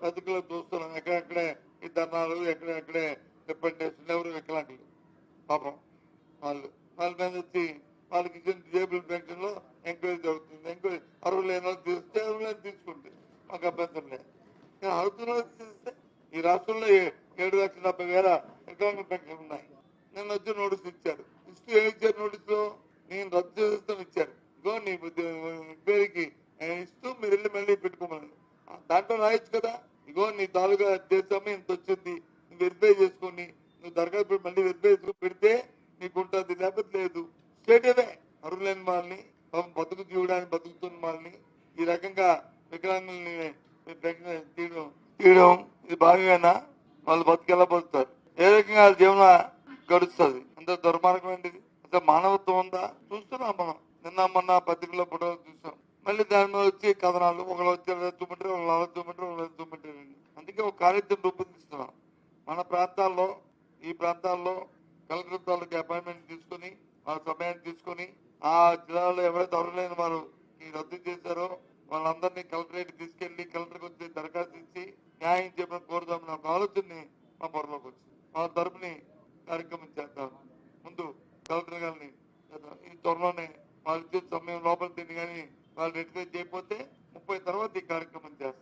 పత్రికలో చూస్తున్నాం. ఎక్కడెక్కడే ఈ ధర్నాలు, ఎక్కడెక్కడే రిప్రజెంటేషన్, ఎవరు వికలాంగులు పాపం వాళ్ళు వాళ్ళ మీద వచ్చి వాళ్ళకి ఇచ్చిన డిజేబుల్ పెన్షన్ లో ఎంక్వైరీ జరుగుతుంది. ఎంక్వైరీ అర్హులు లేని వాళ్ళు తీస్తే అర్హులు లేని తీసుకుంటే మాకు అభ్యంతరం లేదు. కానీ అర్హులు తీస్తే ఈ రాష్ట్రంలో 7,70,000 వికలాంగుల పెన్షన్ ఉన్నాయి. నిన్న వచ్చి నోటీస్ ఇచ్చారు. ఇస్తూ ఏమి ఇచ్చారు? నోటీసులో నేను రద్దు చేస్తాను ఇచ్చారు. ఇగో నీ ఎంక్వైరీకి ఇస్తూ మీరు వెళ్ళి మళ్ళీ పెట్టుకోమని దాంట్లో రాయొచ్చు కదా. ఇగో నీ తాలూకా చేస్తాము ఇంత వచ్చింది, నువ్వు వెరిఫై చేసుకొని నువ్వు దరఖాస్తు మళ్ళీ వెరిఫై పెడితే నీకు ఉంటుంది, లేకపోతే లేదు. స్టేటేవే అర్హులైన వాళ్ళని బతుకు తీయడానికి బతుకుతున్న వాళ్ళని ఈ రకంగా వికలాంగుల్ని తీయడం ఇది బాగానా? వాళ్ళు బతుకెలా బతుకుతారు? ఏ రకంగా జీవన గడుస్తుంది? అంత దుర్మార్గమైనది. అంత మానవత్వం ఉందా? చూస్తున్నాం మనం. నిన్న మొన్న పత్రికలో ఫోటోలు చూసాం. మళ్ళీ దాని మీద వచ్చి కథనాలు, ఒకళ్ళు వచ్చి చూపెట్టారు, ఒకళ్ళు అలా చూపెట్టారు, ఒకళ్ళు చూపెట్టారు. అందుకే ఒక కార్యక్రమం రూపొందిస్తున్నాం. మన ప్రాంతాల్లో, ఈ ప్రాంతాల్లో కలెక్టర్ తాలూకు అపాయింట్మెంట్ తీసుకుని వాళ్ళ సమయాన్ని తీసుకుని ఆ జిల్లాలో ఎవరైతే అర్హులైన వారు ఈ రద్దు చేశారో వాళ్ళందరినీ కలెక్టరేట్ తీసుకెళ్లి కలెక్టర్కి వచ్చి దరఖాస్తు ఇచ్చి న్యాయం చెప్పడం కోరుదామని ఒక ఆలోచనని మా బుర్రలోకి వచ్చింది. వాళ్ళ తరపుని కార్యక్రమం చేద్దాం. ముందు కలెక్టర్ గారిని ఈ త్వరలోనే వాళ్ళు ఇచ్చే సమయం లోపల తిని కానీ వాళ్ళు రెట్టిఫై చేయకపోతే 30 తర్వాత ఈ కార్యక్రమం చేస్తాం.